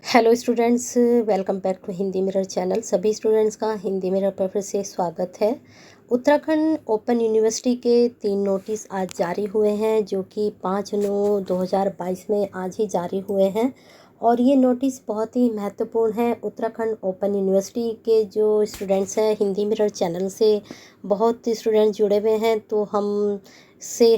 Hello students, welcome back to Hindi mirror channel. सभी students का Hindi mirror पर फिर से स्वागत है। उत्तराखंड ओपन यूनिवर्सिटी के 3 नोटिस आज जारी हुए हैं, जो कि 5/9/2022 में आज ही जारी हुए हैं। और ये नोटिस बहुत ही महत्वपूर्ण है। उत्तराखंड ओपन यूनिवर्सिटी के जो स्टूडेंट्स हैं, हिंदी मिरर चैनल से बहुत स्टूडेंट जुड़े हुए हैं, तो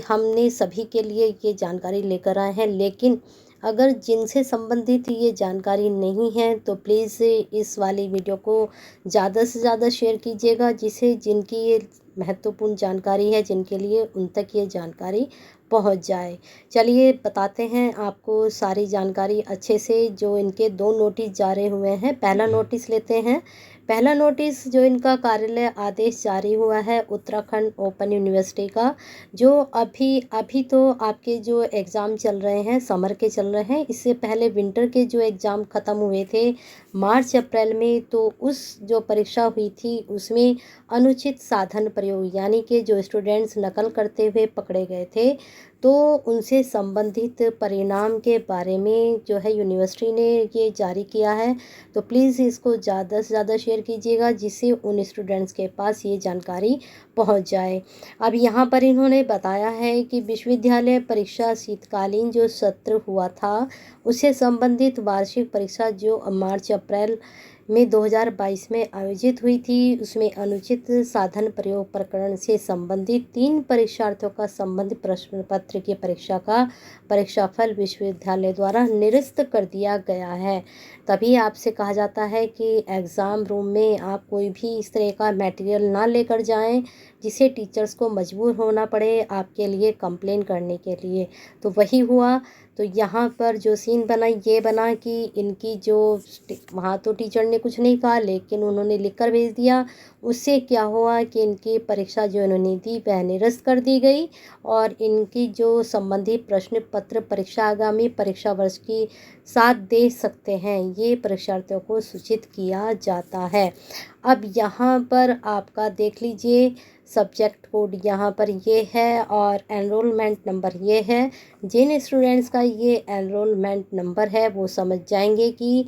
हमने सभी के लिए ये जानकारी लेकर आए हैं। लेकिन अगर जिनसे संबंधित ये जानकारी नहीं है तो प्लीज़ इस वाली वीडियो को ज़्यादा से ज़्यादा शेयर कीजिएगा, जिसे जिनकी ये महत्वपूर्ण जानकारी है, जिनके लिए उन तक ये जानकारी पहुंच जाए। चलिए बताते हैं आपको सारी जानकारी अच्छे से। जो इनके 2 नोटिस जारी हुए हैं, पहला नोटिस लेते हैं। पहला नोटिस जो इनका कार्यालय आदेश जारी हुआ है उत्तराखंड ओपन यूनिवर्सिटी का, जो अभी तो आपके जो एग्ज़ाम चल रहे हैं समर के चल रहे हैं। इससे पहले विंटर के जो एग्ज़ाम ख़त्म हुए थे मार्च अप्रैल में, तो उस जो परीक्षा हुई थी उसमें अनुचित साधन प्रयोग, यानी कि जो स्टूडेंट्स नकल करते हुए पकड़े गए थे, तो उनसे संबंधित परिणाम के बारे में जो है यूनिवर्सिटी ने ये जारी किया है। तो प्लीज़ इसको ज़्यादा से ज़्यादा शेयर कीजिएगा, जिससे उन स्टूडेंट्स के पास ये जानकारी पहुंच जाए। अब यहाँ पर इन्होंने बताया है कि विश्वविद्यालय परीक्षा शीतकालीन जो सत्र हुआ था, उससे संबंधित वार्षिक परीक्षा जो मार्च अप्रैल में 2022 में आयोजित हुई थी, उसमें अनुचित साधन प्रयोग प्रकरण से संबंधित 3 परीक्षार्थियों का संबंधित प्रश्न पत्र की परीक्षा का परीक्षाफल विश्वविद्यालय द्वारा निरस्त कर दिया गया है। तभी आपसे कहा जाता है कि एग्ज़ाम रूम में आप कोई भी इस तरह का मटेरियल ना लेकर जाएं, जिसे टीचर्स को मजबूर होना पड़े आपके लिए कंप्लेन करने के लिए। तो वही हुआ। तो यहाँ पर जो सीन बना ये बना कि इनकी जो वहाँ तो टीचर ने कुछ नहीं कहा, लेकिन उन्होंने लिखकर भेज दिया। उससे क्या हुआ कि इनकी परीक्षा जो इन्होंने दी वह निरस्त कर दी गई, और इनकी जो संबंधित प्रश्न पत्र परीक्षा आगामी परीक्षा वर्ष की साथ दे सकते हैं, ये परीक्षार्थियों को सूचित किया जाता है। अब यहाँ पर आपका देख लीजिए, सब्जेक्ट कोड यहाँ पर ये है और एनरोलमेंट नंबर ये है। जिन स्टूडेंट्स का ये एनरोलमेंट नंबर है वो समझ जाएंगे कि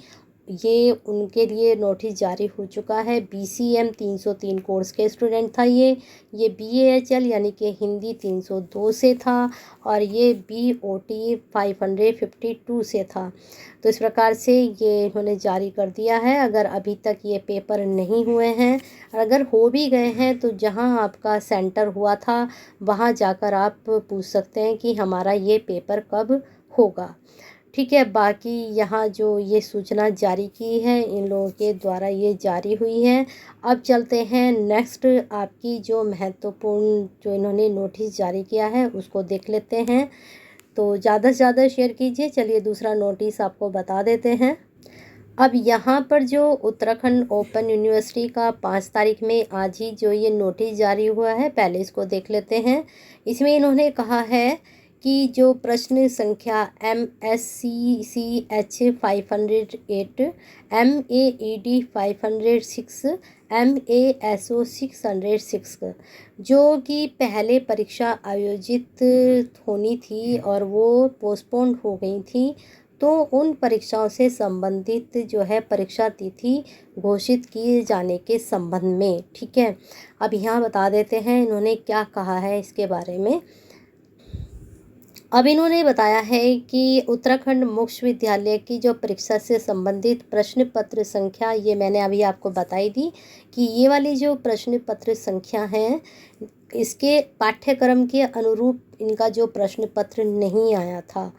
ये उनके लिए नोटिस जारी हो चुका है। BCM 303 कोर्स के स्टूडेंट था ये BAHL यानी कि हिंदी 302 से था, और ये BOT 552 से था। तो इस प्रकार से ये इन्होंने जारी कर दिया है। अगर अभी तक ये पेपर नहीं हुए हैं, और अगर हो भी गए हैं, तो जहां आपका सेंटर हुआ था वहां जाकर आप पूछ सकते हैं कि हमारा ये पेपर कब होगा। ठीक है, बाकी यहाँ जो ये सूचना जारी की है इन लोगों के द्वारा ये जारी हुई है। अब चलते हैं नेक्स्ट, आपकी जो महत्वपूर्ण जो इन्होंने नोटिस जारी किया है उसको देख लेते हैं। तो ज़्यादा से ज़्यादा शेयर कीजिए। चलिए दूसरा नोटिस आपको बता देते हैं। अब यहाँ पर जो उत्तराखंड ओपन यूनिवर्सिटी का 5 तारीख में आज ही जो ये नोटिस जारी हुआ है, पहले इसको देख लेते हैं। इसमें इन्होंने कहा है कि जो प्रश्न संख्या MSCCH 508, MAED 506, MASO 606, जो कि पहले परीक्षा आयोजित होनी थी और वो पोस्टपोन हो गई थी, तो उन परीक्षाओं से संबंधित जो है परीक्षा तिथि घोषित किए जाने के संबंध में। ठीक है, अब यहाँ बता देते हैं इन्होंने क्या कहा है इसके बारे में। अब इन्होंने बताया है कि उत्तराखंड मुख्य विद्यालय की जो परीक्षा से संबंधित प्रश्न पत्र संख्या, ये मैंने अभी आपको बताई दी कि ये वाली जो प्रश्न पत्र संख्या है, इसके पाठ्यक्रम के अनुरूप इनका जो प्रश्न पत्र नहीं आया था,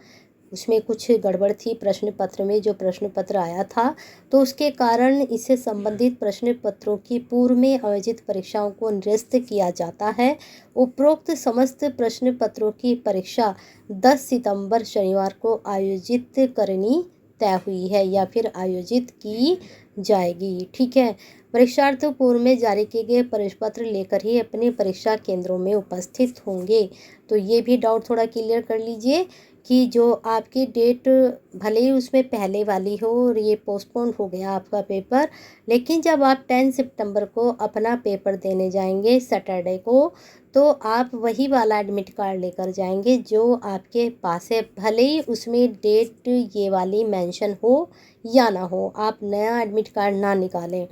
उसमें कुछ गड़बड़ थी प्रश्न पत्र में। जो प्रश्न पत्र आया था, तो उसके कारण इससे संबंधित प्रश्न पत्रों की पूर्व में आयोजित परीक्षाओं को निरस्त किया जाता है। उपरोक्त समस्त प्रश्न पत्रों की परीक्षा 10 सितंबर शनिवार को आयोजित करनी तय हुई है या फिर आयोजित की जाएगी। ठीक है, परीक्षार्थी पूर्व में जारी किए गए प्रवेश पत्र लेकर ही अपने परीक्षा केंद्रों में उपस्थित होंगे। तो ये भी डाउट थोड़ा क्लियर कर लीजिए कि जो आपकी डेट भले ही उसमें पहले वाली हो और ये पोस्टपोन हो गया आपका पेपर, लेकिन जब आप 10 सितंबर को अपना पेपर देने जाएंगे सैटरडे को, तो आप वही वाला एडमिट कार्ड लेकर जाएंगे जो आपके पास है, भले ही उसमें डेट ये वाली मेंशन हो या ना हो, आप नया एडमिट कार्ड ना निकालें।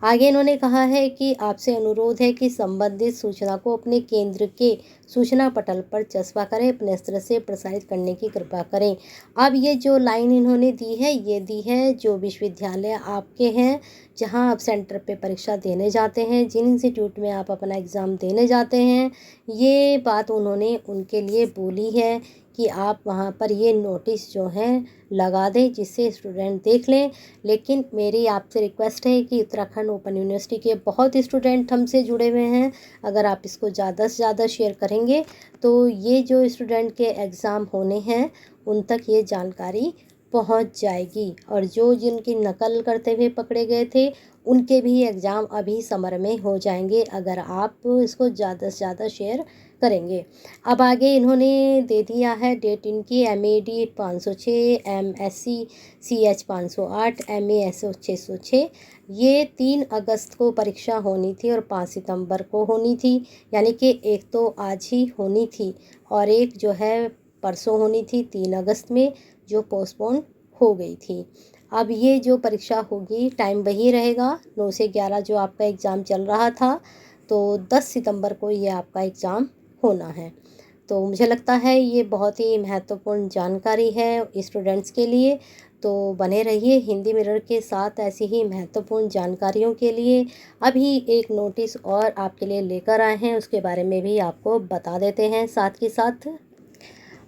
आगे इन्होंने कहा है कि आपसे अनुरोध है कि संबंधित सूचना को अपने केंद्र के सूचना पटल पर चस्पा करें, अपने स्तर से प्रसारित करने की कृपा करें। अब ये जो लाइन इन्होंने दी है, ये दी है जो विश्वविद्यालय आपके हैं, जहां आप सेंटर पे परीक्षा देने जाते हैं, जिन इंस्टीट्यूट में आप अपना एग्ज़ाम देने जाते हैं, ये बात उन्होंने उनके लिए बोली है कि आप वहाँ पर ये नोटिस जो है लगा दें, जिससे स्टूडेंट देख लें। लेकिन मेरी आपसे रिक्वेस्ट है कि उत्तराखंड ओपन यूनिवर्सिटी के बहुत स्टूडेंट हमसे जुड़े हुए हैं, अगर आप इसको ज़्यादा से ज़्यादा शेयर करेंगे तो ये जो स्टूडेंट के एग्ज़ाम होने हैं उन तक ये जानकारी पहुंच जाएगी, और जो जिनकी नकल करते हुए पकड़े गए थे उनके भी एग्ज़ाम अभी समर में हो जाएंगे, अगर आप इसको ज़्यादा से ज़्यादा शेयर करेंगे। अब आगे इन्होंने दे दिया है डेट इनकी, MAD 506, MSc CH 508, MASO 606। ये 3 अगस्त को परीक्षा होनी थी और 5 सितंबर को होनी थी, यानी कि एक तो आज ही होनी थी और एक जो है परसों होनी थी 3 अगस्त में, जो पोस्टपोन हो गई थी। अब ये जो परीक्षा होगी टाइम वही रहेगा 9 से 11 जो आपका एग्ज़ाम चल रहा था, तो 10 सितंबर को ये आपका एग्ज़ाम होना है। तो मुझे लगता है ये बहुत ही महत्वपूर्ण जानकारी है स्टूडेंट्स के लिए। तो बने रहिए हिंदी मिरर के साथ ऐसी ही महत्वपूर्ण जानकारियों के लिए। अभी एक नोटिस और आपके लिए लेकर आए हैं, उसके बारे में भी आपको बता देते हैं साथ के साथ।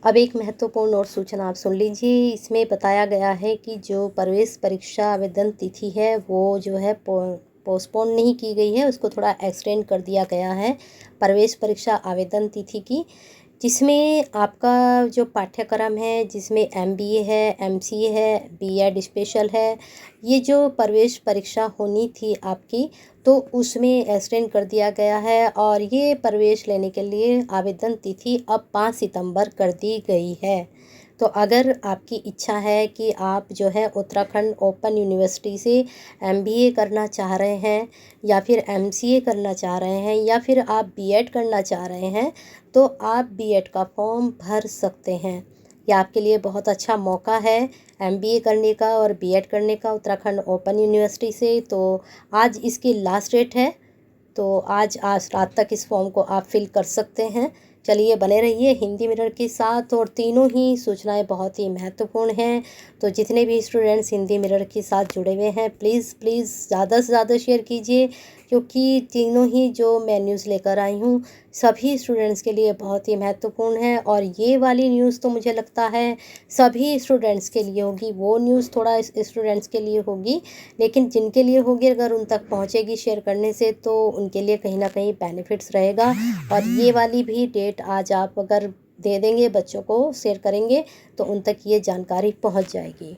अब एक महत्वपूर्ण और सूचना आप सुन लीजिए। इसमें बताया गया है कि जो प्रवेश परीक्षा आवेदन तिथि है वो जो है पोस्टपोन नहीं की गई है, उसको थोड़ा एक्सटेंड कर दिया गया है प्रवेश परीक्षा आवेदन तिथि की, जिसमें आपका जो पाठ्यक्रम है, जिसमें MBA है, MCA है, B.Ed स्पेशल है, ये जो प्रवेश परीक्षा होनी थी आपकी, तो उसमें एक्सटेंड कर दिया गया है और ये प्रवेश लेने के लिए आवेदन तिथि अब 5 सितंबर कर दी गई है। तो अगर आपकी इच्छा है कि आप जो है उत्तराखंड ओपन यूनिवर्सिटी से MBA करना चाह रहे हैं या फिर MCA करना चाह रहे हैं या फिर आप B.Ed करना चाह रहे हैं, तो आप B.Ed का फॉर्म भर सकते हैं। ये आपके लिए बहुत अच्छा मौका है MBA करने का और B.Ed करने का उत्तराखंड ओपन यूनिवर्सिटी से। तो आज इसकी लास्ट डेट है, तो आज रात तक इस फॉर्म को आप फिल कर सकते हैं। चलिए बने रहिए हिंदी मिरर के साथ, और तीनों ही सूचनाएं बहुत ही महत्वपूर्ण हैं। तो जितने भी स्टूडेंट्स हिंदी मिरर के साथ जुड़े हुए हैं, प्लीज़ प्लीज़ ज़्यादा से ज़्यादा शेयर कीजिए, क्योंकि तीनों ही जो मैं न्यूज़ लेकर आई हूँ सभी स्टूडेंट्स के लिए बहुत ही महत्वपूर्ण है। और ये वाली न्यूज़ तो मुझे लगता है सभी स्टूडेंट्स के लिए होगी, वो न्यूज़ थोड़ा स्टूडेंट्स के लिए होगी, लेकिन जिनके लिए होगी अगर उन तक पहुँचेगी शेयर करने से तो उनके लिए कहीं ना कहीं बेनिफिट्स रहेगा। और ये वाली भी डेट आज आप अगर दे देंगे, बच्चों को शेयर करेंगे, तो उन तक ये जानकारी पहुँच जाएगी।